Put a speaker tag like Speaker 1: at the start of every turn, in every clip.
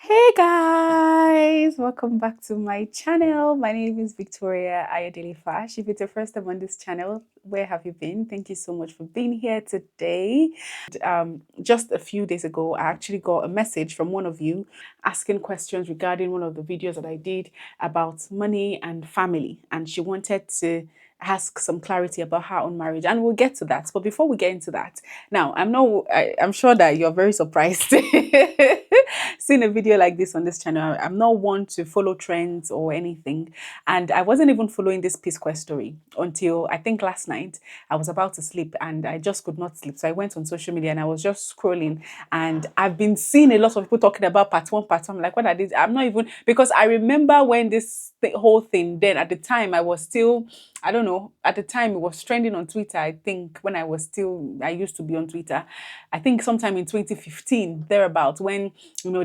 Speaker 1: Hey guys, welcome back to my channel. My name is Victoria Ayodele Fash. If it's your first time on this channel, where have you been? Thank you so much for being here today. Just a few days ago, I actually got a message from one of you asking questions regarding one of the videos that I did about money and family, and she wanted to ask some clarity about her own marriage, and we'll get to that. But before we get into that, now I'm sure that you're very surprised seeing a video like this on this channel. I'm not one to follow trends or anything, and I wasn't even following this Peace Quest story until I think last night. I was about to sleep and I just could not sleep, so I went on social media and I was just scrolling, and I've been seeing a lot of people talking about part one, part two. I'm like, what are these? I'm not even, because I remember when the whole thing, then at the time I was still, I don't know, at the time it was trending on Twitter. I think when I used to be on Twitter, I think sometime in 2015, thereabout, when,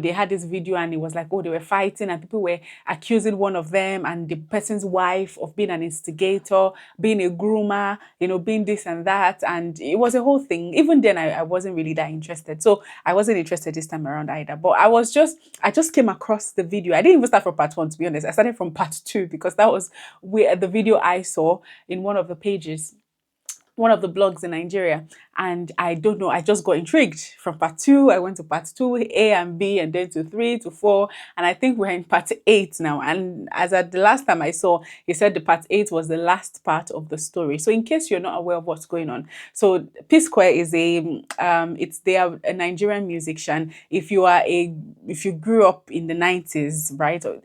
Speaker 1: they had this video and it was like, oh, they were fighting and people were accusing one of them and the person's wife of being an instigator, being a groomer, being this and that. And it was a whole thing. Even then, I wasn't really that interested. So I wasn't interested this time around either. But I just came across the video. I didn't even start from part one, to be honest. I started from part two because that was where the video I saw in one of the pages, one of the blogs in Nigeria. And I don't know, I just got intrigued. From part two, I went to part two, A and B, and then to three, to four. And I think we're in part eight now. And as at the last time I saw, he said the part eight was the last part of the story. So in case you're not aware of what's going on, so P Square is they are a Nigerian musician. If you grew up in the 90s, right? Or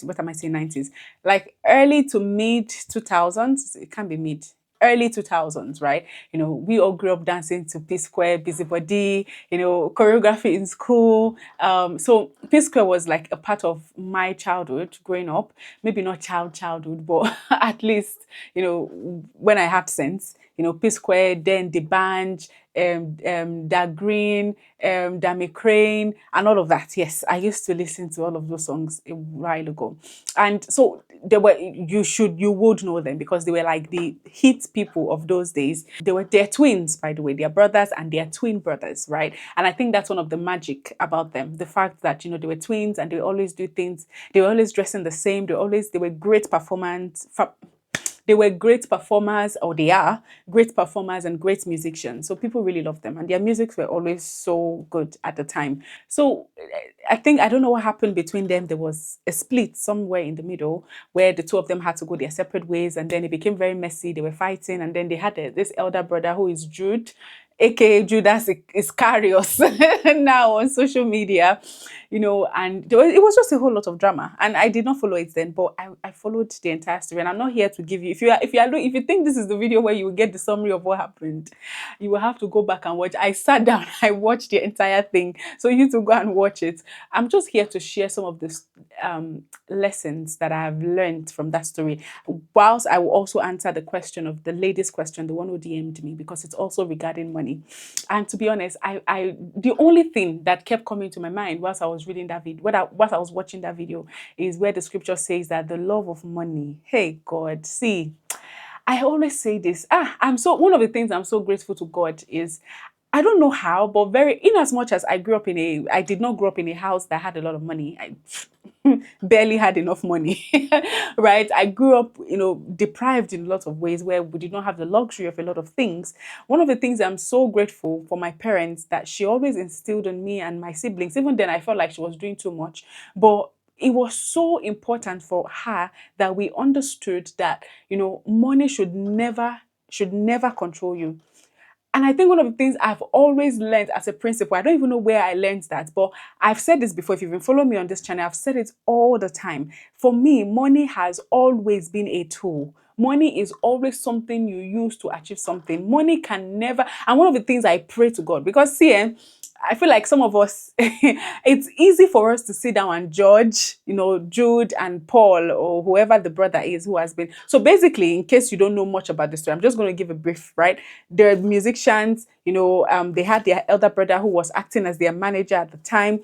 Speaker 1: what am I saying, 90s? Like early to mid 2000s, it can't be mid, early 2000s, right? We all grew up dancing to P Square, Busybody, choreography in school. So P Square was like a part of my childhood growing up. Maybe not childhood, but at least, when I had sense, P Square, then the band, Da Green, Dami Crane, and all of that. Yes, I used to listen to all of those songs a while ago. And so you would know them because they were like the hit people of those days. They're twins, by the way. They're brothers and they're twin brothers, right? And I think that's one of the magic about them. The fact that, they were twins and they always do things, they were always dressing the same, they were great performance. They were great performers, or they are great performers and great musicians. So people really loved them, and their music were always so good at the time. So I don't know what happened between them. There was a split somewhere in the middle where the two of them had to go their separate ways, and then it became very messy. They were fighting, and then they had this elder brother who is Jude, aka Judas Iscariot, now on social media, and it was just a whole lot of drama. And I did not follow it then, but I followed the entire story. And I'm not here to give you, if you think this is the video where you will get the summary of what happened, you will have to go back and watch. I sat down, I watched the entire thing. So you need to go and watch it. I'm just here to share some of the lessons that I have learned from that story, whilst I will also answer the question of the lady's question, the one who DM'd me, because it's also regarding money. And to be honest, I the only thing that kept coming to my mind whilst I was reading that video, whilst I was watching that video, is where the scripture says that the love of money. Hey God, see, I always say this. One of the things I'm so grateful to God is, I don't know how, but in as much as I did not grow up in a house that had a lot of money. I barely had enough money, right? I grew up, deprived in lots of ways where we did not have the luxury of a lot of things. One of the things I'm so grateful for my parents, that she always instilled in me and my siblings. Even then, I felt like she was doing too much, but it was so important for her that we understood that, money should never control you. And I think one of the things I've always learned as a principle, I don't even know where I learned that, but I've said this before. If you've been following me on this channel, I've said it all the time. For me, money has always been a tool. Money is always something you use to achieve something. Money can never, and one of the things I pray to God, because see, I feel like some of us, it's easy for us to sit down and judge, Jude and Paul, or whoever the brother is who has been. So basically, in case you don't know much about this story, I'm just going to give a brief, right? They're musicians, they had their elder brother who was acting as their manager at the time.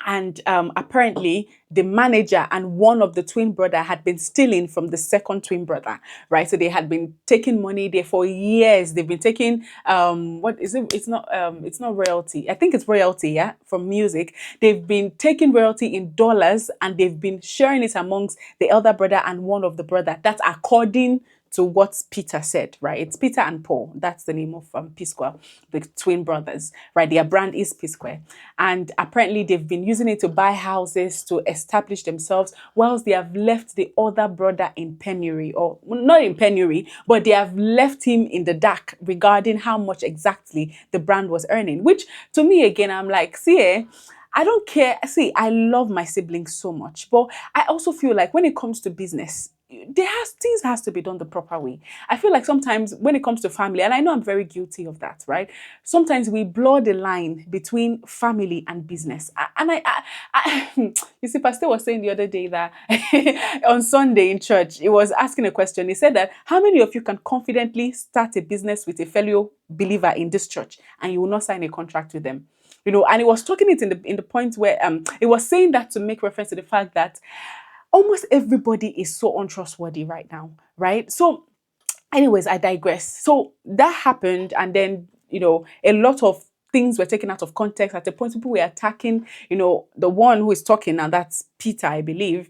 Speaker 1: And apparently the manager and one of the twin brother had been stealing from the second twin brother, right? So they had been taking money there for years. They've been taking what is it? It's not royalty. I think it's royalty, yeah, from music. They've been taking royalty in dollars and they've been sharing it amongst the elder brother and one of the brother. That's according to what Peter said, right? It's Peter and Paul. That's the name of P Square, the twin brothers, right? Their brand is P Square. And apparently they've been using it to buy houses, to establish themselves, whilst they have left the other brother in penury, or not in penury, but they have left him in the dark regarding how much exactly the brand was earning, which to me, again, I'm like, see, I don't care. See, I love my siblings so much, but I also feel like when it comes to business, things has to be done the proper way. I feel like sometimes when it comes to family, and I know I'm very guilty of that, right? Sometimes we blur the line between family and business. You see, Pastor was saying the other day that on Sunday in church, he was asking a question. He said that how many of you can confidently start a business with a fellow believer in this church and you will not sign a contract with them? And he was talking it in the point where it was saying that to make reference to the fact that almost everybody is so untrustworthy right now, right? So, anyways, I digress. So that happened, and then a lot of things were taken out of context. At the point, people were attacking, the one who is talking now, that's Peter, I believe,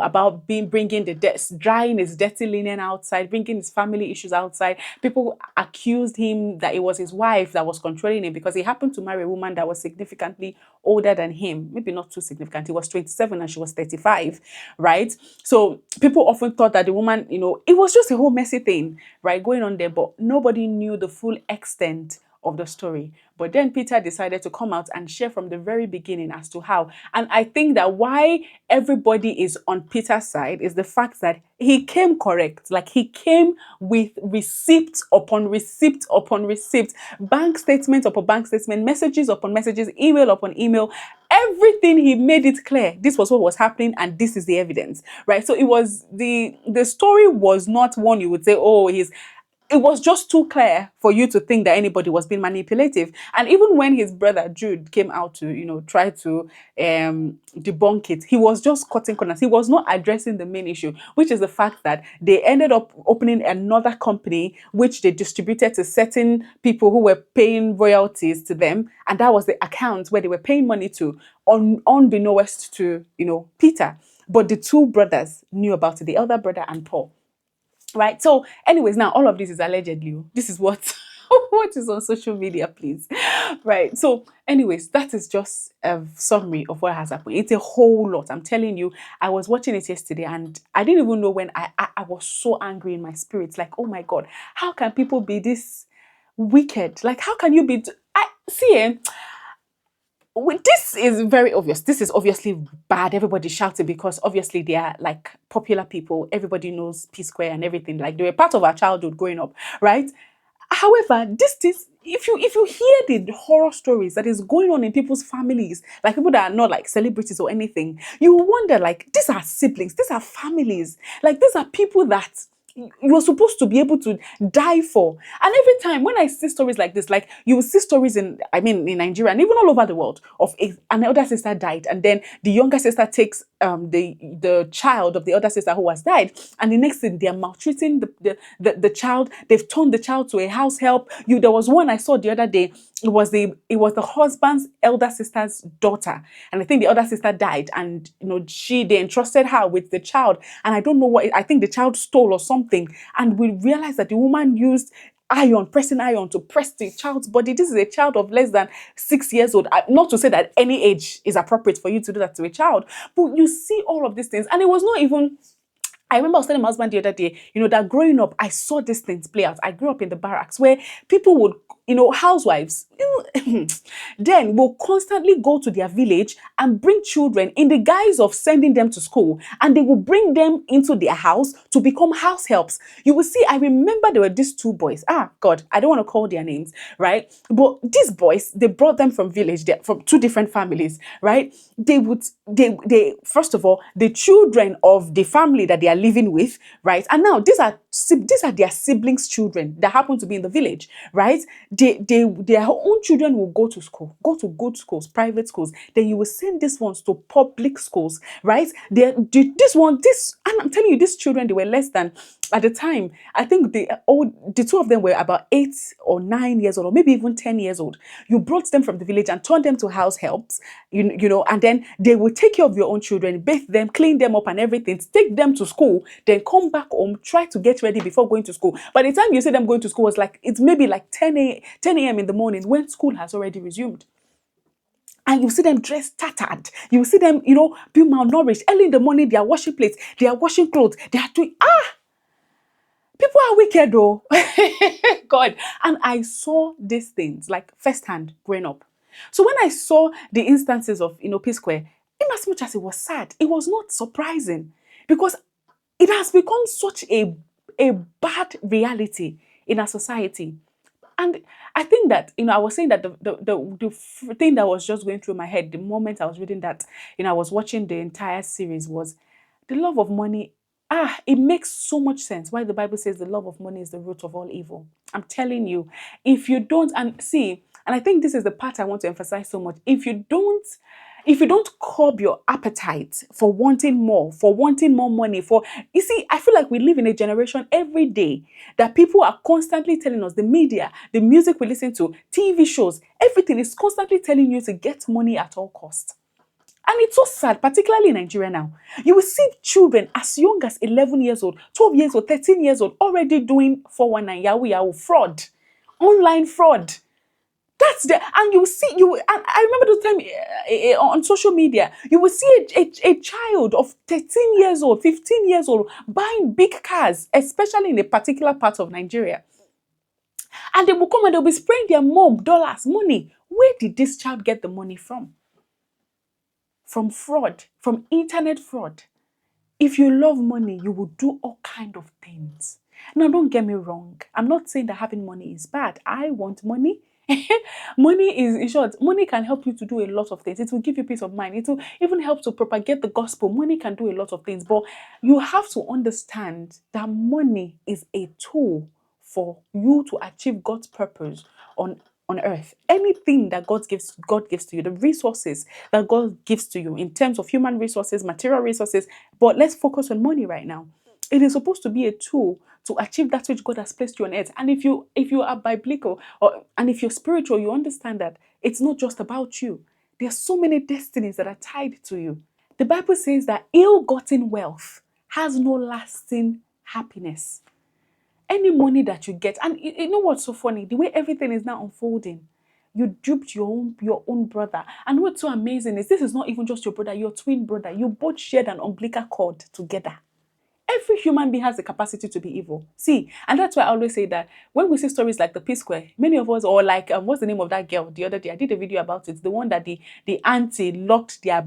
Speaker 1: about bringing drying his dirty linen outside, bringing his family issues outside. People accused him that it was his wife that was controlling him because he happened to marry a woman that was significantly older than him. Maybe not too significant. He was 27 and she was 35, right? So people often thought that the woman, it was just a whole messy thing, right, going on there, but nobody knew the full extent of the story. But then Peter decided to come out and share from the very beginning as to how. And I think that why everybody is on Peter's side is the fact that he came correct. Like he came with receipt upon receipt upon receipt, bank statement upon bank statement, messages upon messages, email upon email. Everything, he made it clear. This was what was happening, and this is the evidence, right? So it was the story was not one you would say, oh, it was just too clear for you to think that anybody was being manipulative. And even when his brother Jude came out to, try to debunk it, he was just cutting corners. He was not addressing the main issue, which is the fact that they ended up opening another company, which they distributed to certain people who were paying royalties to them. And that was the account where they were paying money to, unbeknownst to, Peter. But the two brothers knew about it, the elder brother and Paul. Right. So, anyways, now all of this is allegedly. This is what what is on social media, please. Right. So, anyways, that is just a summary of what has happened. It's a whole lot. I'm telling you, I was watching it yesterday and I didn't even know when I was so angry in my spirit. Like, oh my God, how can people be this wicked? Like, how can you be? I see. This is very obvious. This is obviously bad. Everybody's shouting because obviously they are like popular people. Everybody knows P Square and everything. Like they were part of our childhood growing up, right? However, this is if you hear the horror stories that is going on in people's families, like people that are not like celebrities or anything, you wonder like these are siblings, these are families, like these are people that you're supposed to be able to die for. And every time when I see stories like this, like you will see stories in Nigeria and even all over the world of an elder sister died, and then the younger sister takes the child of the elder sister who has died, and the next thing they're maltreating the child. They've turned the child to a house help. There was one I saw the other day. It was the husband's elder sister's daughter, and I think the elder sister died, and they entrusted her with the child, and I don't know what, I think the child stole or something, and we realized that the woman used pressing iron to press the child's body. This is a child of less than 6 years old. Not to say that any age is appropriate for you to do that to a child, but you see all of these things, and it was not even. I remember I was telling my husband the other day, that growing up, I saw these things play out. I grew up in the barracks where people would, housewives, then will constantly go to their village and bring children in the guise of sending them to school. And they will bring them into their house to become house helps. You will see, I remember there were these two boys. God, I don't want to call their names, right? But these boys, they brought them from village, from two different families, right? They first of all, the children of the family that they are living with, right? And now these are these are their siblings' children that happen to be in the village, right? Their own children will go to school, go to good schools, private schools. Then you will send these ones to public schools, right? And I'm telling you, these children, they were less than, at the time, I think the two of them were about 8 or 9 years old, or maybe even 10 years old. You brought them from the village and turned them to house helps, and then they will take care of your own children, bathe them, clean them up and everything, take them to school, then come back home, try to get ready before going to school. By the time you see them going to school, it's maybe like 10 a.m. in the morning when school has already resumed. And you see them dressed tattered. You see them, be malnourished. Early in the morning, they are washing plates, they are washing clothes, they are doing, people are wicked though. God. And I saw these things like firsthand growing up. So when I saw the instances of, P Square, in as much as it was sad, it was not surprising because it has become such a bad reality in our society. And I think that, I was saying that the thing that was just going through my head the moment I was reading that, I was watching the entire series, was the love of money. It makes so much sense why the Bible says the love of money is the root of all evil. I'm telling you, if you don't, and see, and I think this is the part I want to emphasize so much. If you don't curb your appetite for wanting more, money, you see, I feel like we live in a generation every day that people are constantly telling us, the media, the music we listen to, TV shows, everything is constantly telling you to get money at all costs. And it's so sad, particularly in Nigeria now. You will see children as young as 11 years old, 12 years old, 13 years old, already doing 419 Yahoo Yahoo fraud, online fraud. That's and you see, and I remember the time on social media, you will see a child of 13 years old, 15 years old, buying big cars, especially in a particular part of Nigeria. And they will come and they'll be spraying their mom dollars, money. Where did this child get the money from? From fraud, from internet fraud. If you love money, you will do all kind of things. Now, don't get me wrong. I'm not saying that having money is bad. I want money. Money is, in short, money can help you to do a lot of things. It will give you peace of mind. It will even help to propagate the gospel. Money can do a lot of things, but you have to understand that money is a tool for you to achieve God's purpose on earth. Anything that God gives to you, the resources that God gives to you in terms of human resources, material resources, but let's focus on money right now. It is supposed to be a tool to achieve that which God has placed you on earth. And if you are biblical and if you're spiritual, you understand that it's not just about you. There are so many destinies that are tied to you. The Bible says that ill-gotten wealth has no lasting happiness. Any money that you get, and you know what's so funny? The way everything is now unfolding, you duped your own brother. And what's so amazing is this is not even just your brother, your twin brother. You both shared an umbilical cord together. Every human being has the capacity to be evil. See, and that's why I always say that when we see stories like the P Square, many of us, or like, what's the name of that girl the other day? I did a video about it. The one that the auntie locked their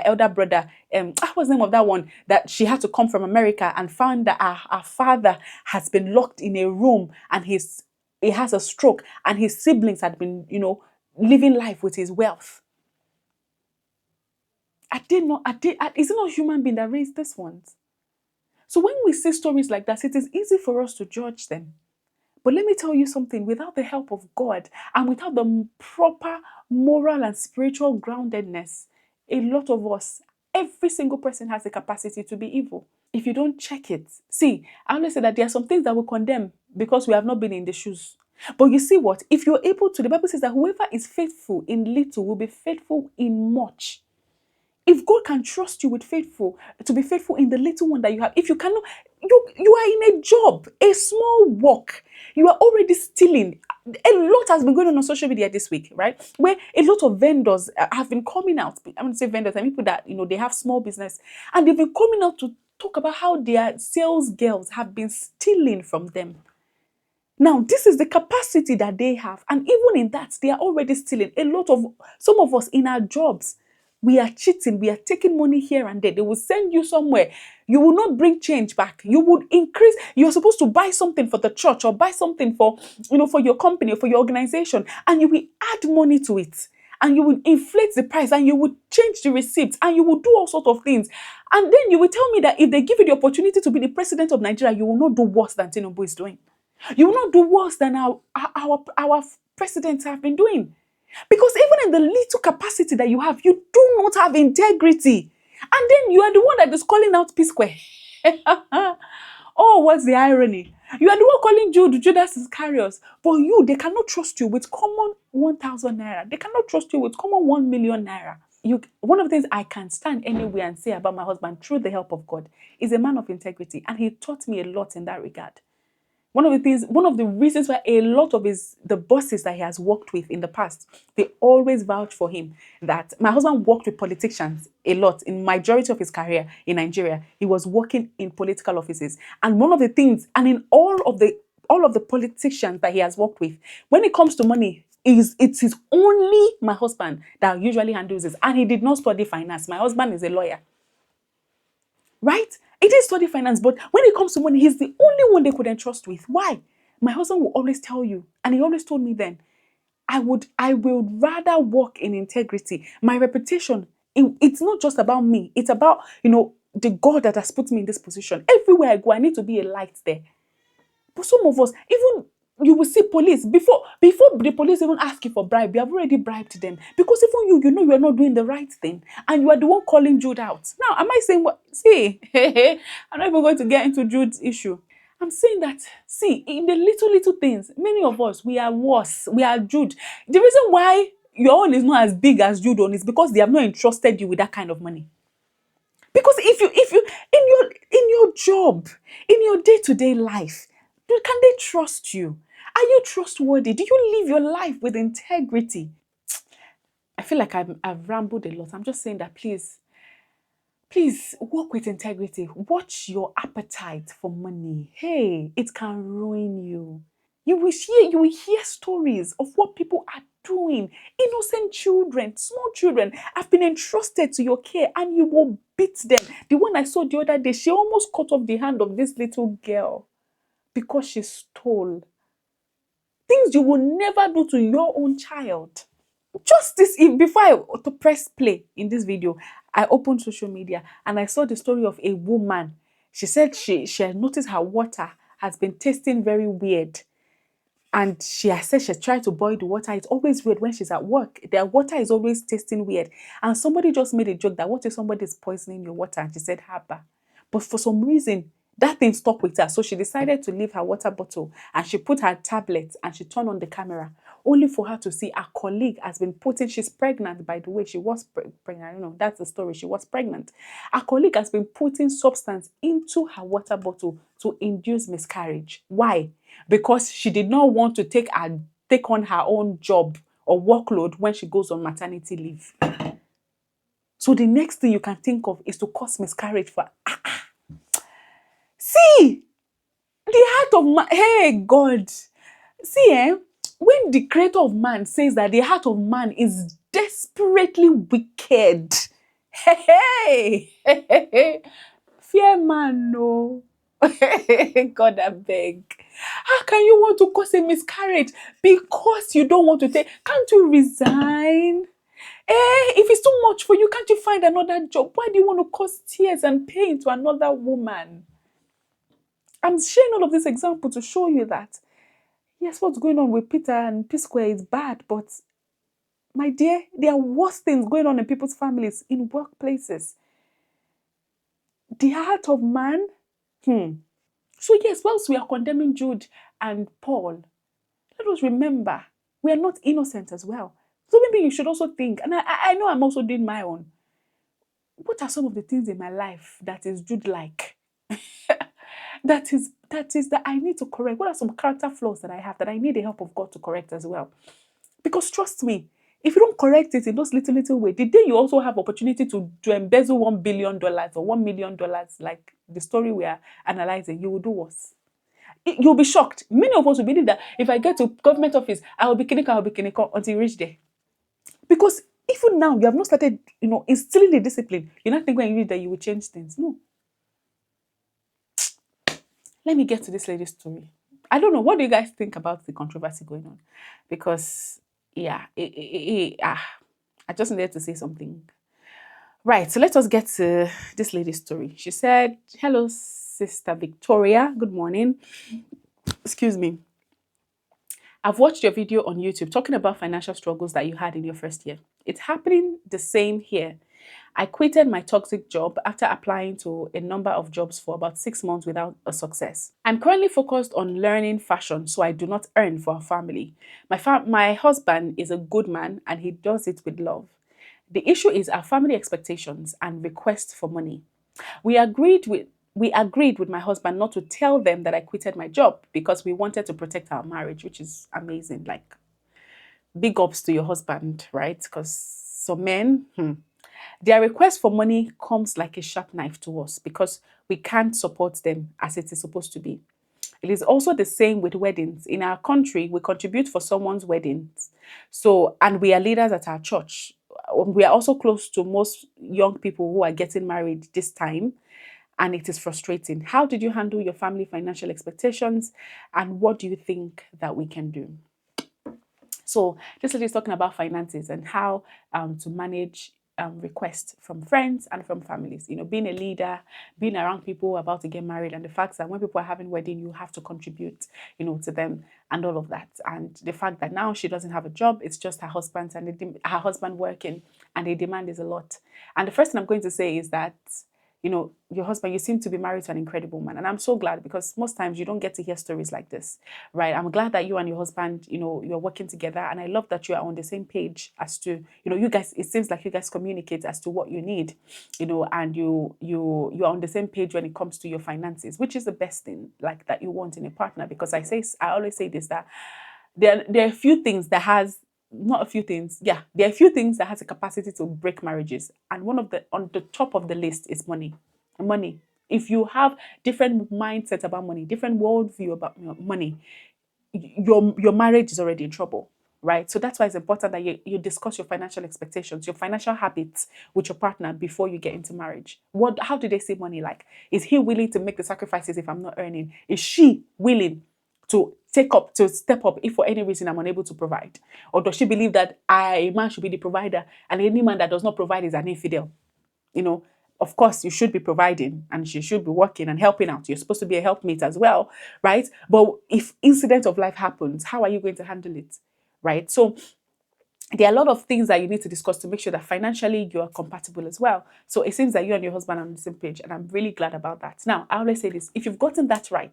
Speaker 1: elder brother. What's the name of that one? That she had to come from America and found that her father has been locked in a room and he has a stroke and his siblings had been, living life with his wealth. Is it not human being that raised this ones? So when we see stories like that, it is easy for us to judge them. But let me tell you something, without the help of God and without the proper moral and spiritual groundedness, a lot of us, every single person has the capacity to be evil. If you don't check it. See, I always say that there are some things that we condemn because we have not been in the shoes. But you see what? If you're able to, the Bible says that whoever is faithful in little will be faithful in much. If God can trust you to be faithful in the little one that you have, if you cannot, you are in a job, a small work, you are already stealing. A lot has been going on social media this week, right? Where a lot of vendors have been coming out. I'm going to say vendors and people that, they have small business, and they've been coming out to talk about how their sales girls have been stealing from them. Now, this is the capacity that they have. And even in that, they are already stealing. Some of us in our jobs, we are cheating. We are taking money here and there. They will send you somewhere. You will not bring change back. You would increase. You're supposed to buy something for the church or buy something for your company or for your organization. And you will add money to it. and you will inflate the price, and you will change the receipts, and you will do all sorts of things. And then you will tell me that if they give you the opportunity to be the president of Nigeria, you will not do worse than Tinubu is doing. You will not do worse than our presidents have been doing. Because even in the little capacity that you have, you do not have integrity. And then you are the one that is calling out P Square. Oh, what's the irony? You are the one calling Judas Iscariot, but they cannot trust you with common 1,000 naira. They cannot trust you with common 1 million naira. One of the things I can stand anywhere and say about my husband, through the help of God, is a man of integrity, and he taught me a lot in that regard. One of the reasons why a lot of the bosses that he has worked with in the past, they always vouch for him. That my husband worked with politicians a lot in majority of his career in Nigeria. He was working in political offices, and one of the things, and in all of the politicians that he has worked with, when it comes to money, it is only my husband that usually handles this, and he did not study finance. My husband is a lawyer. Right? It is study finance, but when it comes to money, he's the only one they could entrust with. Why? My husband will always tell you, and he always told me then, I will rather walk in integrity. My reputation, it's not just about me. It's about, the God that has put me in this position. Everywhere I go, I need to be a light there. But some of us, even you will see police before the police even ask you for bribe, you have already bribed them, because even you know you are not doing the right thing, and you are the one calling Jude out. Now, am I saying what? See, I'm not even going to get into Jude's issue. I'm saying that, see, in the little things, many of us, we are worse. We are Jude. The reason why your own is not as big as Jude own is because they have not entrusted you with that kind of money. Because if you in your job, in your day-to-day life, can they trust you? Are you trustworthy? Do you live your life with integrity? I feel like I've rambled a lot. I'm just saying that please work with integrity. Watch your appetite for money. Hey, it can ruin you. You will hear stories of what people are doing. Innocent children, small children have been entrusted to your care, and you will beat them. The one I saw the other day, she almost cut off the hand of this little girl because she stole. Things you will never do to your own child. Just before I to press play in this video, I opened social media and I saw the story of a woman. She said she had noticed her water has been tasting very weird. And she has said she tried to boil the water. It's always weird when she's at work. Their water is always tasting weird. And somebody just made a joke that, what if somebody is poisoning your water? And she said, Haba. But for some reason, that thing stuck with her. So she decided to leave her water bottle, and she put her tablet and she turned on the camera, only for her to see a colleague has been she's pregnant, by the way. She was pregnant. That's the story. She was pregnant. A colleague has been putting substance into her water bottle to induce miscarriage. Why? Because she did not want to take on her own job or workload when she goes on maternity leave. So the next thing you can think of is to cause miscarriage for. See, the heart of man. Hey, God. See, when the creator of man says that the heart of man is desperately wicked, hey, fear man, no. God, I beg. How can you want to cause a miscarriage because you don't want to take? Can't you resign? If it's too much for you, can't you find another job? Why do you want to cause tears and pain to another woman? I'm sharing all of this example to show you that, yes, what's going on with Peter and P Square is bad, but my dear, there are worse things going on in people's families, in workplaces. The heart of man. So yes, whilst we are condemning Jude and Paul, let us remember we are not innocent as well. So maybe you should also think, and I know I'm also doing my own. What are some of the things in my life that is Jude-like? that I need to correct? What are some character flaws that I have that I need the help of God to correct as well? Because trust me, if you don't correct it in those little ways, the day you also have opportunity to embezzle $1 billion or $1 million, like the story we are analyzing, you will do worse. You'll be shocked. Many of us will believe that if I get to government office, I will be kiniko until you reach there. Because even now, you have not started, instilling the discipline. You're not thinking when you reach there, you will change things. No. Let me get to this lady's story. I don't know. What do you guys think about the controversy going on? Because, yeah, I just needed to say something. Right, so let us get to this lady's story. She said, "Hello, Sister Victoria. Good morning. Excuse me. I've watched your video on YouTube talking about financial struggles that you had in your first year. It's happening the same here. I quitted my toxic job after applying to a number of jobs for about 6 months without a success. I'm currently focused on learning fashion so I do not earn for our family. My husband is a good man and he does it with love. The issue is our family expectations and requests for money. We agreed with we agreed with my husband not to tell them that I quitted my job because we wanted to protect our marriage, which is amazing. Like, big ups to your husband, right? Because some men, their request for money comes like a sharp knife to us because we can't support them as it is supposed to be. It is also the same with weddings. In our country, we contribute for someone's weddings. So, and we are leaders at our church. We are also close to most young people who are getting married this time, and it is frustrating. How did you handle your family financial expectations, and what do you think that we can do? So this lady is talking about finances and how to manage requests from friends and from families. You know, being a leader, being around people about to get married, and the fact that when people are having wedding, you have to contribute, you know, to them and all of that. And the fact that now she doesn't have a job, it's just her husband and her husband working, and the demand is a lot. And the first thing I'm going to say is that, you know, your husband, you seem to be married to an incredible man. And I'm so glad, because most times you don't get to hear stories like this, right? I'm glad that you and your husband, you know, you're working together. And I love that you are on the same page as to, you know, you guys, it seems like you guys communicate as to what you need, you know, and you're on the same page when it comes to your finances, which is the best thing like that you want in a partner. Because I always say this, that there are a few things that has not a few things, yeah, there are a few things that has a capacity to break marriages, and one of the on the top of the list is money. Money. If you have different mindset about money, different worldview about money, your marriage is already in trouble, right? So that's why it's important that you discuss your financial expectations, your financial habits with your partner before you get into marriage. How do they see money? Like, is he willing to make the sacrifices if I'm not earning? Is she willing to step up if for any reason I'm unable to provide? Or does she believe that a man should be the provider, and any man that does not provide is an infidel? You know, of course, you should be providing and she should be working and helping out. You're supposed to be a helpmate as well, right? But if incident of life happens, how are you going to handle it, right? So there are a lot of things that you need to discuss to make sure that financially you are compatible as well. So it seems that you and your husband are on the same page, and I'm really glad about that. Now, I always say this: if you've gotten that right,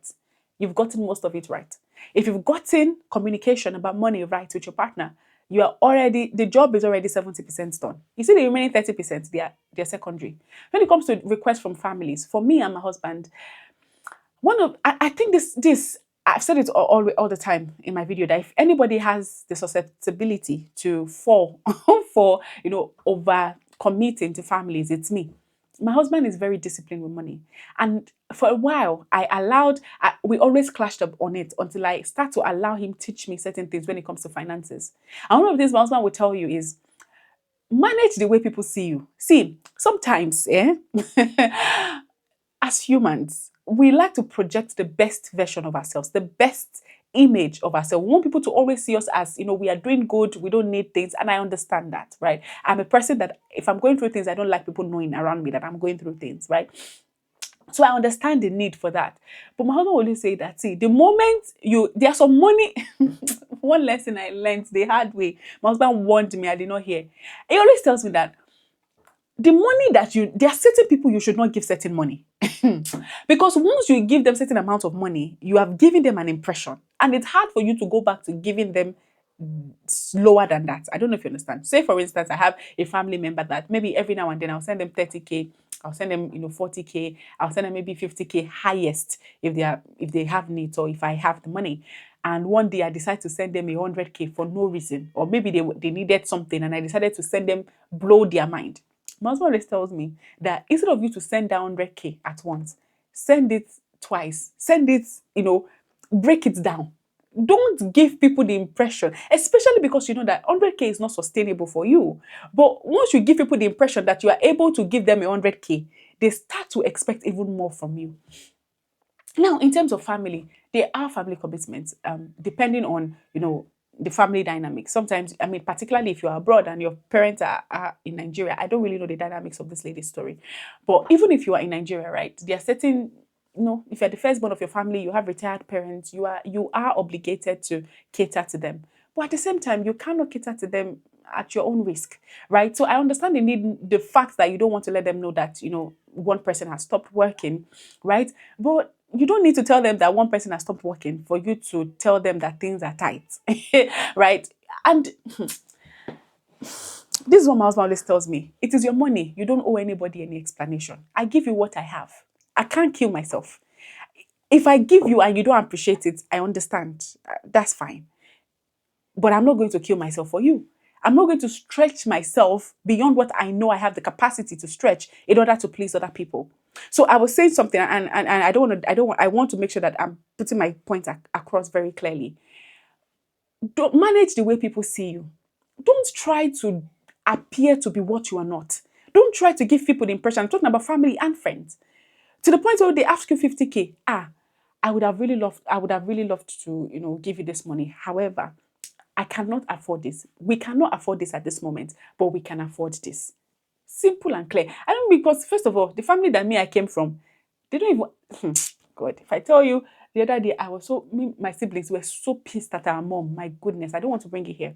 Speaker 1: you've gotten most of it right. If you've gotten communication about money right with your partner, the job is already 70% done. You see, the remaining 30%, they're secondary. When it comes to requests from families, for me and my husband, I think this I've said it all the time in my video, that if anybody has the susceptibility to fall for, you know, over committing to families, it's me. My husband is very disciplined with money, and for a while we always clashed up on it until I start to allow him teach me certain things when it comes to finances. And one of the things my husband will tell you is, manage the way people see you. See, sometimes, as humans, we like to project the best version of ourselves, the best image of ourselves. We want people to always see us as, you know, we are doing good, we don't need things. And I understand that, right? I'm a person that if I'm going through things, I don't like people knowing around me that I'm going through things, right? So I understand the need for that. But my husband will always say that, see, the moment there's some money, one lesson I learned the hard way, my husband warned me, I did not hear. He always tells me that the money there are certain people you should not give certain money. Because once you give them certain amount of money, you have given them an impression. And it's hard for you to go back to giving them lower than that. I don't know if you understand. Say, for instance, I have a family member that maybe every now and then I'll send them 30K, I'll send them, you know, 40K, I'll send them maybe 50K highest if they have needs, or if I have the money. And one day I decide to send them 100K for no reason, or maybe they needed something and I decided to send them, blow their mind. My husband always tells me that instead of you to send down 100K at once, send it twice. Send it, you know, break it down. Don't give people the impression, especially because you know that 100K is not sustainable for you. But once you give people the impression that you are able to give them 100K, they start to expect even more from you. Now, in terms of family, there are family commitments, depending on, you know, the family dynamic. Sometimes, I mean, particularly if you're abroad and your parents are in Nigeria, I don't really know the dynamics of this lady's story. But even if you are in Nigeria, right, there are certain, if you're the firstborn of your family, you have retired parents, you are obligated to cater to them. But at the same time, you cannot cater to them at your own risk, right? So I understand the fact that you don't want to let them know that, one person has stopped working, right? But you don't need to tell them that one person has stopped working for you to tell them that things are tight, right? And this is what my husband always tells me. It is your money. You don't owe anybody any explanation. I give you what I have. I can't kill myself. If I give you and you don't appreciate it, I understand. That's fine. But I'm not going to kill myself for you. I'm not going to stretch myself beyond what I know I have the capacity to stretch in order to please other people. So I was saying something, and I want to make sure that I'm putting my point across very clearly. Don't manage the way people see you. Don't try to appear to be what you are not. Don't try to give people the impression. I'm talking about family and friends. To the point where they ask you 50K. I would have really loved to, give you this money. However, I cannot afford this. We cannot afford this at this moment, but we can afford this. Simple and clear. I don't, because first of all, the family that I came from, they don't even God, if I tell you the other day, my siblings were so pissed at our mom. My goodness, I don't want to bring it here.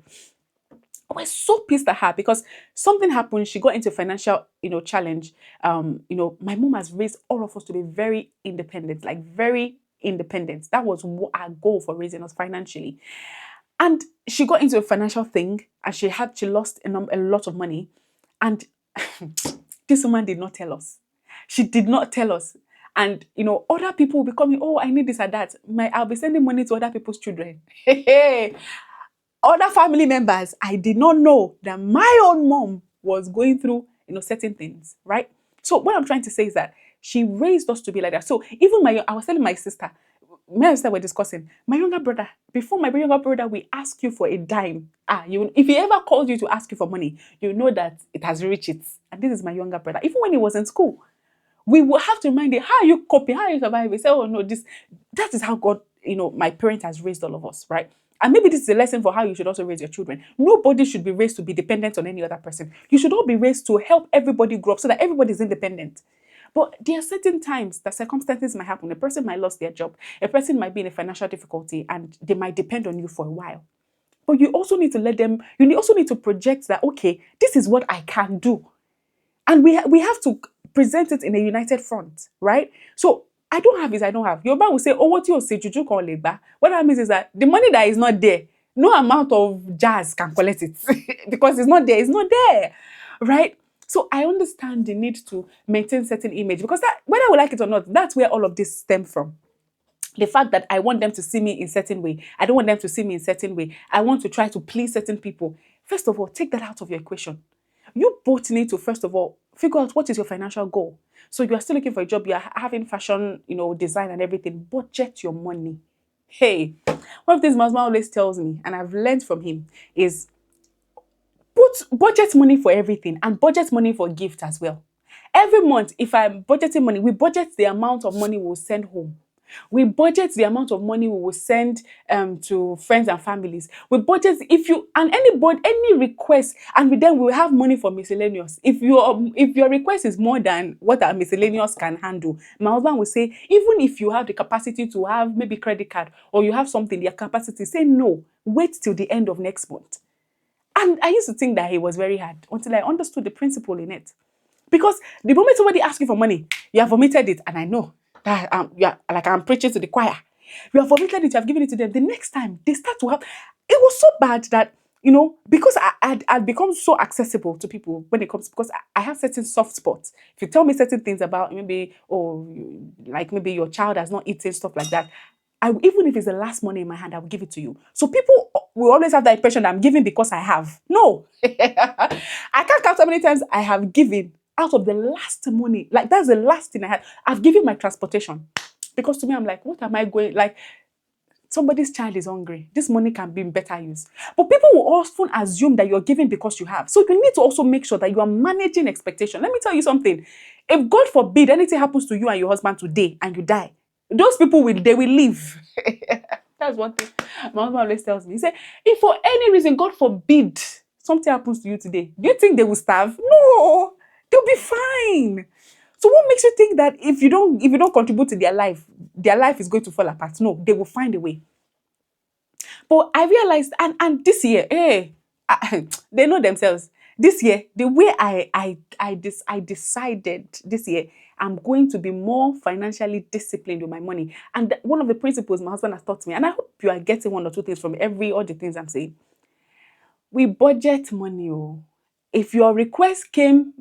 Speaker 1: We're so pissed at her because something happened. She got into a financial, challenge. My mom has raised all of us to be very independent, like very independent. That was our goal for raising us financially. And she got into a financial thing and she lost a lot of money. And this woman did not tell us. She did not tell us. And, other people will be coming, oh, I need this or that. I'll be sending money to other people's children. Other family members, I did not know that my own mom was going through, certain things, right? So what I'm trying to say is that she raised us to be like that. So even I was telling my sister, were discussing, my younger brother, before my younger brother will ask you for a dime, if he ever calls you to ask you for money, you know that it has reached it. And this is my younger brother. Even when he was in school, we will have to remind him, how are you coping? How are you surviving? Say, oh no, that is how God, my parent has raised all of us, right? And maybe this is a lesson for how you should also raise your children. Nobody should be raised to be dependent on any other person. You should all be raised to help everybody grow up so that everybody is independent. But there are certain times that circumstances might happen. A person might lose their job. A person might be in a financial difficulty and they might depend on you for a while. But you also need to you also need to project that, okay, this is what I can do. And we have to present it in a united front, right? So I don't have is I don't have. Yoruba will say, oh, what you say, juju kan legba. What that means is that the money that is not there, no amount of jazz can collect it because it's not not there, right? So I understand the need to maintain certain image because that, whether I would like it or not, that's where all of this stem from. The fact that I want them to see me in certain way. I don't want them to see me in certain way. I want to try to please certain people. First of all, take that out of your equation. You both need to, first of all, figure out what is your financial goal. So you are still looking for a job, you are having fashion, design and everything. Budget your money. Hey, one of things my husband always tells me, and I've learned from him, is put budget money for everything and budget money for gift as well. Every month, if I'm budgeting money, we budget the amount of money we'll send home. We budget the amount of money we will send to friends and families. We budget any request, and then we will have money for miscellaneous. If your request is more than what our miscellaneous can handle, my husband will say, even if you have the capacity to have maybe credit card or you have something, your capacity, say no, wait till the end of next month. And I used to think that he was very hard until I understood the principle in it. Because the moment somebody asks you for money, you have vomited it, and I know that like I'm preaching to the choir. You have vomited it, you have given it to them. The next time they start to have, it was so bad that because I'd become so accessible to people when it comes, because I have certain soft spots. If you tell me certain things about maybe, like maybe your child has not eaten, stuff like that, even if it's the last money in my hand, I will give it to you. So people will always have that impression that I'm giving because I have. No. I can't count how many times I have given out of the last money. Like, that's the last thing I had. I've given my transportation. Because to me, I'm like, what am I going, like, somebody's child is hungry. This money can be in better use. But people will often assume that you're giving because you have. So you need to also make sure that you are managing expectation. Let me tell you something. If God forbid anything happens to you and your husband today and you die, those people will leave. That's one thing my husband always tells me. He said, if for any reason, God forbid, something happens to you today, do you think they will starve? No, they'll be fine. So what makes you think that if you don't contribute to their life is going to fall apart? No, they will find a way. But I realized, and this year, they know themselves. This year, the way I decided this year, I'm going to be more financially disciplined with my money. And one of the principles my husband has taught me, and I hope you are getting one or two things from all the things I'm saying. We budget money. Oh. If your request came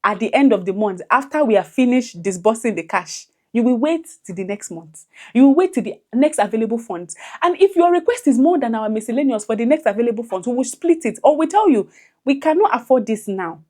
Speaker 1: at the end of the month, after we have finished disbursing the cash, you will wait till the next month. You will wait till the next available funds. And if your request is more than our miscellaneous for the next available funds, we will split it. Or we tell you, we cannot afford this now.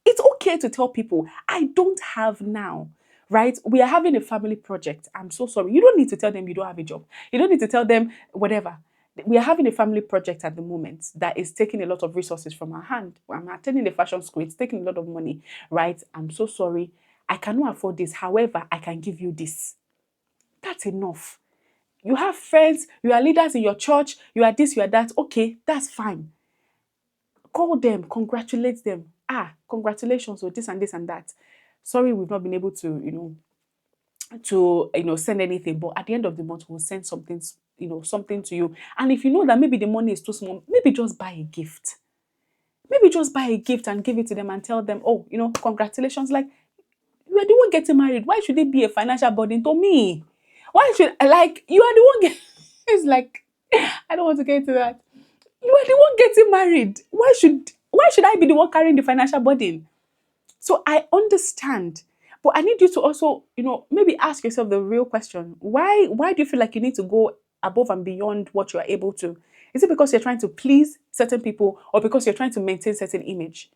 Speaker 1: It's okay to tell people, I don't have now, right? We are having a family project. I'm so sorry. You don't need to tell them you don't have a job. You don't need to tell them whatever. We are having a family project at the moment that is taking a lot of resources from our hand. I'm attending a fashion school. It's taking a lot of money, right? I'm so sorry. I cannot afford this. However, I can give you this. That's enough. You have friends, you are leaders in your church, you are this, you are that. Okay, that's fine. Call them, congratulate them. Congratulations with this and this and that. Sorry, we've not been able to, send anything, but at the end of the month, we'll send something, something to you. And if you know that maybe the money is too small, maybe just buy a gift. Maybe just buy a gift and give it to them and tell them, oh, congratulations. Like, you are the one getting married. Why should it be a financial burden to me? Why should, like, you are the one getting, it's like, I don't want to get into that. You are the one getting married. Why should I be the one carrying the financial burden? So I understand, but I need you to also, maybe ask yourself the real question. Why do you feel like you need to go above and beyond what you are able to? Is it because you're trying to please certain people or because you're trying to maintain certain image?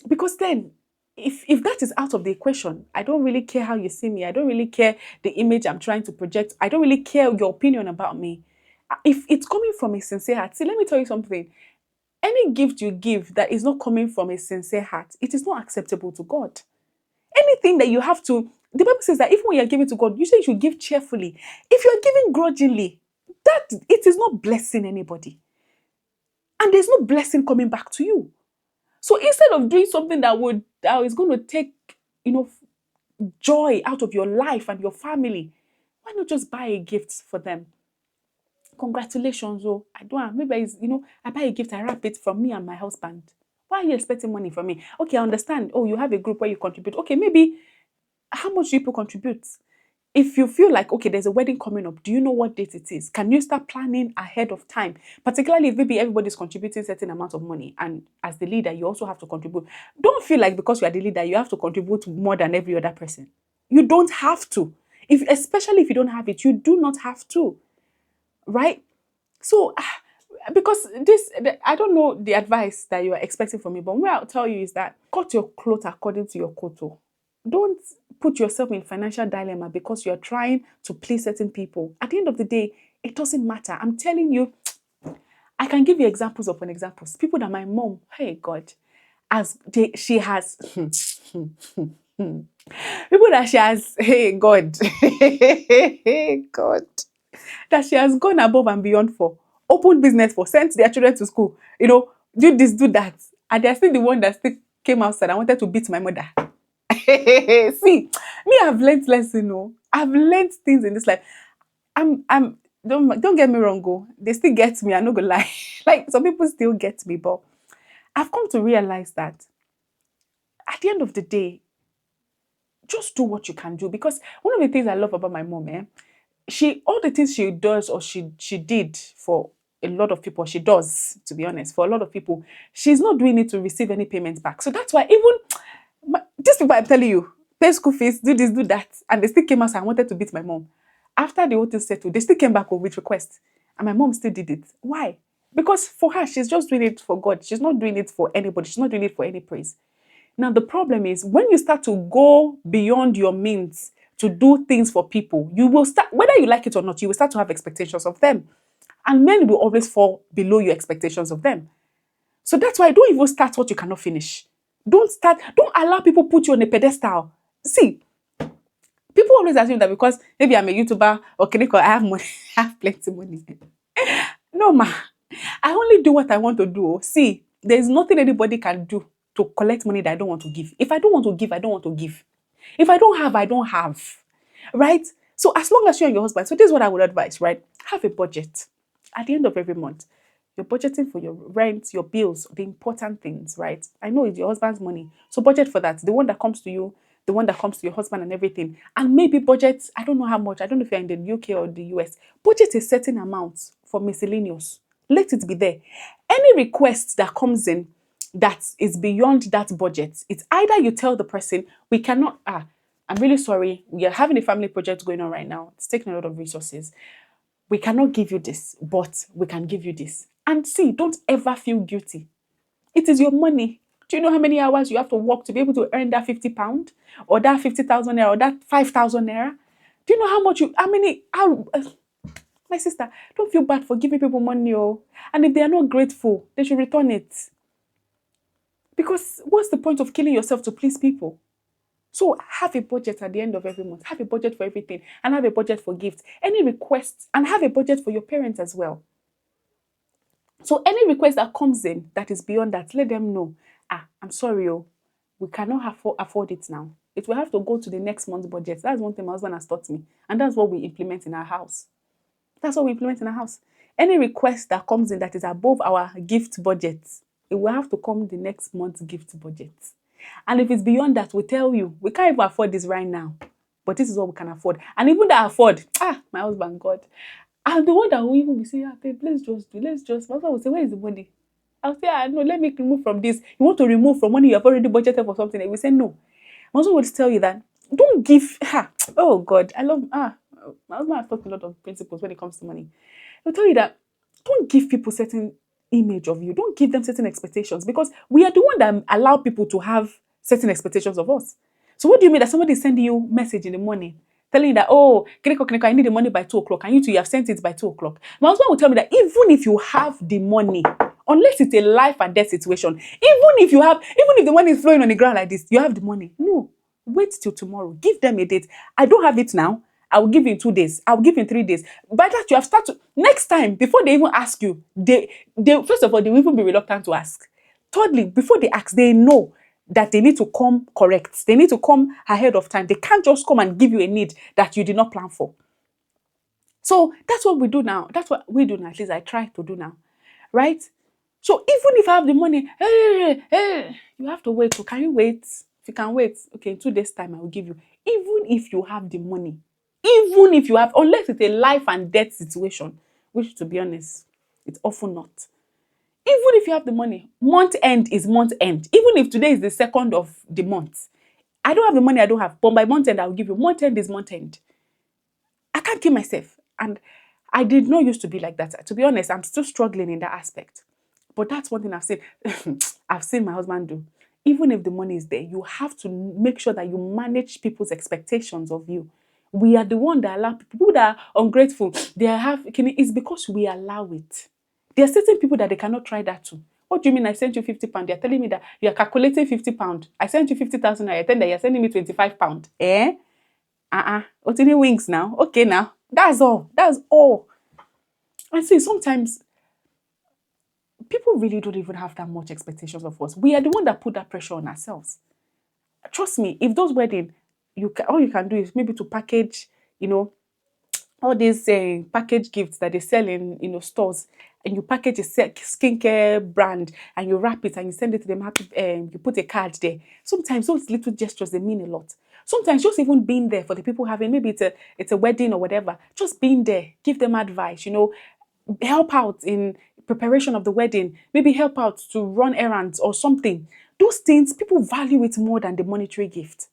Speaker 1: Because then if that is out of the equation, I don't really care how you see me. I don't really care the image I'm trying to project. I don't really care your opinion about me. If it's coming from a sincere heart, see, let me tell you something. Any gift you give that is not coming from a sincere heart, it is not acceptable to God. Anything that you have to, the Bible says that even when you're giving to God, you say you should give cheerfully. If you're giving grudgingly, that it is not blessing anybody. And there's no blessing coming back to you. So instead of doing something that is going to take, joy out of your life and your family, why not just buy a gift for them? Congratulations, oh, I don't, maybe it's, I buy a gift, I wrap it from me and my husband. Why are you expecting money from me? Okay, I understand. Oh, you have a group where you contribute. Okay, maybe how much do people contribute? If you feel like, okay, there's a wedding coming up, do you know what date it is? Can you start planning ahead of time? Particularly if maybe everybody's contributing certain amount of money, and as the leader, you also have to contribute. Don't feel like because you are the leader, you have to contribute more than every other person. You don't have to. Especially if you don't have it, you do not have to. Right? So, because I don't know the advice that you are expecting from me, but what I'll tell you is that cut your cloth according to your koto. Don't put yourself in financial dilemma because you're trying to please certain people. At the end of the day, it doesn't matter. I'm telling you, I can give you examples upon examples. People that my mom, hey God, she has people that she has, hey God, hey God, that she has gone above and beyond for, opened business for, sent their children to school, do this, do that. And they're still the one that still came outside and wanted to beat my mother. See, me, I've learned lesson, I've learned things in this life. I'm don't get me wrong, go. They still get me, I'm not gonna lie. Like some people still get me, but I've come to realize that at the end of the day, just do what you can do. Because one of the things I love about my mom, all the things she does or she did for a lot of people, she does, to be honest, for a lot of people, she's not doing it to receive any payments back. So that's why even these people I'm telling you, pay school fees, do this, do that, and they still came out and wanted to beat my mom. After the whole thing settled, they still came back with requests, and my mom still did it. Why? Because for her, she's just doing it for God. She's not doing it for anybody. She's not doing it for any praise. Now, the problem is when you start to go beyond your means to do things for people, you will start, whether you like it or not, you will start to have expectations of them. And men will always fall below your expectations of them. So that's why don't even start what you cannot finish. Don't allow people put you on a pedestal. See, people People always assume that because maybe I'm a YouTuber or clinical, I have money, I have plenty money. No, ma. I only do what I want to do. See, there's nothing anybody can do to collect money that I don't want to give. If I don't want to give, I don't want to give. If I don't have, I don't have. Right? So as long as you and your husband, so this is what I would advise, right? Have a budget. At the end of every month, you're budgeting for your rent, your bills, the important things, right? I know it's your husband's money. So budget for that. The one that comes to you, the one that comes to your husband and everything. And maybe budget, I don't know how much, I don't know if you're in the UK or the US, budget a certain amount for miscellaneous. Let it be there. Any request that comes in that is beyond that budget, it's either you tell the person, we cannot, I'm really sorry, we are having a family project going on right now. It's taking a lot of resources. We cannot give you this, but we can give you this. And see, don't ever feel guilty. It is your money. Do you know how many hours you have to work to be able to earn that £50 or that 50,000 naira or that 5,000 naira? Do you know how much my sister, don't feel bad for giving people money, oh. And if they are not grateful, they should return it. Because what's the point of killing yourself to please people? So have a budget at the end of every month. Have a budget for everything and have a budget for gifts. Any requests and have a budget for your parents as well. So any request that comes in that is beyond that, let them know. I'm sorry, we cannot afford it now. It will have to go to the next month's budget. That's one thing my husband has taught me. And that's what we implement in our house. That's what we implement in our house. Any request that comes in that is above our gift budget, it will have to come the next month's gift budget. And if it's beyond that, we tell you, we can't even afford this right now. But this is what we can afford. And even that afford, my husband, God. I'm the one that will even be saying, babe, let's just do, let's just. My husband will say, where is the money? I'll say, no, let me remove from this. You want to remove from money you have already budgeted for something? And we say, no. My husband will tell you that, don't give, oh God, I love, my husband has taught a lot of principles when it comes to money. He'll tell you that, don't give people certain image of you. Don't give them certain expectations because we are the one that allow people to have certain expectations of us. So what do you mean that somebody is sending you message in the morning telling you that, oh, Kiniko, I need the money by 2 o'clock and you have sent it by 2 o'clock. My husband will tell me that even if you have the money, unless it's a life and death situation, even if the money is flowing on the ground like this, you have the money. No, wait till tomorrow. Give them a date. I don't have it now. I will give you in 2 days. I will give you in 3 days. By that you have started. Next time, before they even ask you, they first of all, they will even be reluctant to ask. Thirdly, before they ask, they know that they need to come correct. They need to come ahead of time. They can't just come and give you a need that you did not plan for. So that's what we do now. That's what we do now. At least I try to do now. Right? So even if I have the money, you have to wait. So can you wait? If you can wait, okay, in 2 days' time, I will give you. Even if you have the money, even if you have, unless it's a life and death situation, which to be honest, it's often not. Even if you have the money, month end is month end. Even if today is the 2nd of the month, I don't have the money, I don't have, but by month end, I will give you. Month end is month end. I can't kill myself. And I did not used to be like that. To be honest, I'm still struggling in that aspect. But that's one thing I've seen. I've seen my husband do. Even if the money is there, you have to make sure that you manage people's expectations of you. We are the one that allow people that are ungrateful. It's because we allow it. There are certain people that they cannot try that too. What do you mean I sent you £50? You're telling me that you are calculating £50. I sent you 50,000. I attend that you're sending me £25. Eh? What's in the wings now? Okay, now. That's all. That's all. And see, sometimes people really don't even have that much expectations of us. We are the one that put that pressure on ourselves. Trust me, if those weddings, all you can do is maybe to package, all these package gifts that they sell in stores, and you package a skincare brand and you wrap it and you send it to them. You put a card there. Sometimes those little gestures, they mean a lot. Sometimes just even being there for the people having, maybe it's a wedding or whatever, just being there, give them advice, help out in preparation of the wedding, maybe help out to run errands or something. Those things, people value it more than the monetary gift.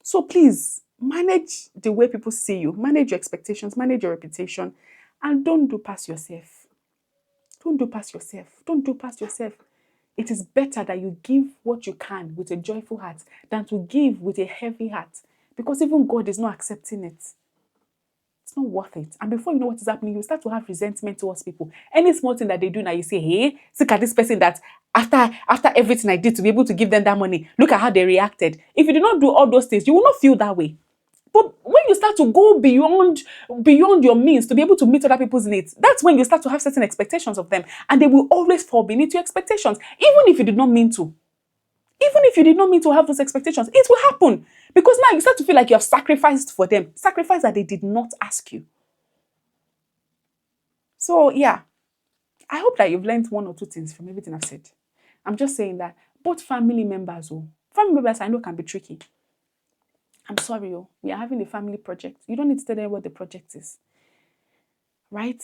Speaker 1: So please, manage the way people see you, manage your expectations, manage your reputation, and don't do past yourself. Don't do past yourself. Don't do past yourself. It is better that you give what you can with a joyful heart than to give with a heavy heart, because even God is not accepting it. It's not worth it. And before you know what is happening, you start to have resentment towards people. Any small thing that they do now, you say, hey, look at this person that after everything I did to be able to give them that money, look at how they reacted. If you do not do all those things, you will not feel that way. But when you start to go beyond your means to be able to meet other people's needs, that's when you start to have certain expectations of them, and they will always fall beneath your expectations, even if you did not mean to. Even if you did not mean to have those expectations, it will happen because now you start to feel like you have sacrificed for them, sacrifice that they did not ask you. So yeah, I hope that you've learned one or two things from everything I've said. I'm just saying that both family members I know can be tricky. I'm sorry, we are having a family project. You don't need to tell them what the project is, right?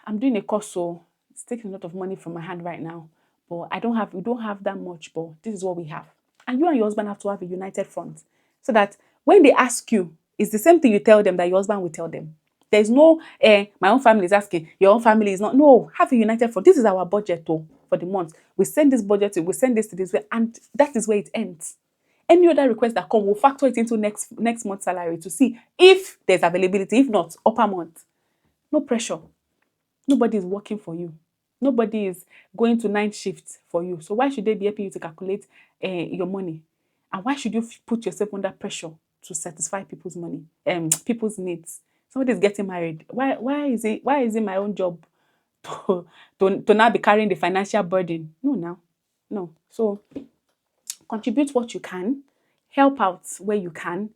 Speaker 1: I'm doing a course, so it's taking a lot of money from my hand right now. But we don't have that much, but this is what we have. And you and your husband have to have a united front so that when they ask you, it's the same thing you tell them that your husband will tell them. There's no, my own family is asking, your own family is not. No, have a united front. This is our budget for the month. We send this budget we send this to this way, and that is where it ends. Any other request that come, we'll factor it into next month's salary to see if there's availability. If not, upper month. No pressure. Nobody is working for you. Nobody is going to 9 shifts for you. So why should they be helping you to calculate your money? And why should you put yourself under pressure to satisfy people's money, people's needs? Somebody is getting married. Why is it my own job to now be carrying the financial burden? No, now, no. So contribute what you can, help out where you can,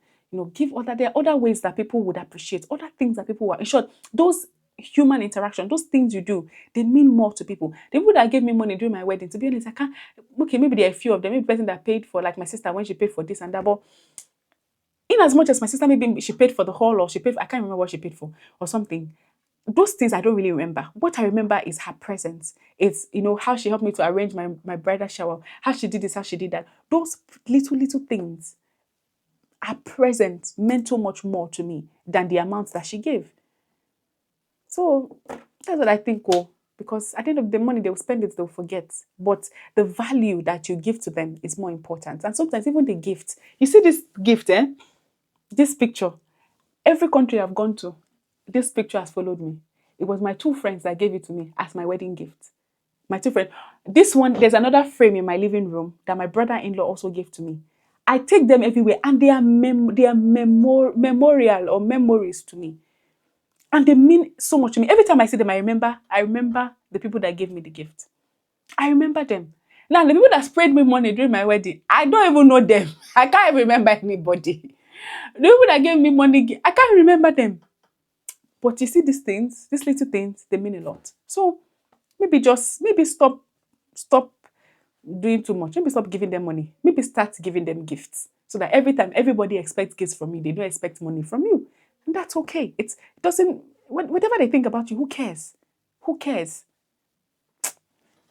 Speaker 1: give there are other ways that people would appreciate, other things that people in short, those human interaction, those things you do, they mean more to people. The people that gave me money during my wedding, to be honest, I can't, okay, maybe there are a few of them, maybe the person that paid for, like my sister, when she paid for this and that, but in as much as my sister, maybe she paid for the hall or I can't remember what she paid for or something. Those things I don't really remember. What I remember is her presence. It's, how she helped me to arrange my bridal shower, how she did this, how she did that. Those little things are present, meant so much more to me than the amounts that she gave. So that's what I think, because at the end of the money, they'll spend it, they'll forget. But the value that you give to them is more important. And sometimes even the gift. You see this gift, this picture, every country I've gone to, this picture has followed me. It was my two friends that gave it to me as my wedding gift. My two friends. This one, there's another frame in my living room that my brother-in-law also gave to me. I take them everywhere, and they are memorial or memories to me. And they mean so much to me. Every time I see them, I remember the people that gave me the gift. I remember them. Now, the people that sprayed me money during my wedding, I don't even know them. I can't even remember anybody. The people that gave me money, I can't remember them. But you see these things, these little things, they mean a lot. So maybe stop doing too much. Maybe stop giving them money. Maybe start giving them gifts. So that every time everybody expects gifts from you, they don't expect money from you. And that's okay. It doesn't, whatever they think about you, who cares? Who cares?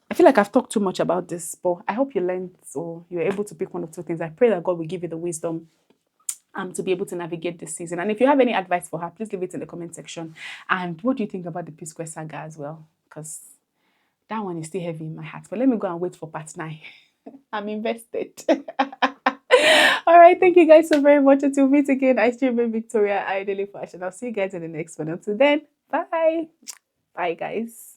Speaker 1: I feel like I've talked too much about this, but I hope you learned or you're able to pick one or two things. I pray that God will give you the wisdom to be able to navigate this season. And if you have any advice for her, please leave it in the comment section. And what do you think about the P Square saga as well? Because that one is still heavy in my heart. But let me go and wait for part 9. I'm invested. All right, thank you guys so very much. Until we meet again, I still remain Victoria, I Daily Fashion. I'll see you guys in the next one. Until then, bye. Bye, guys.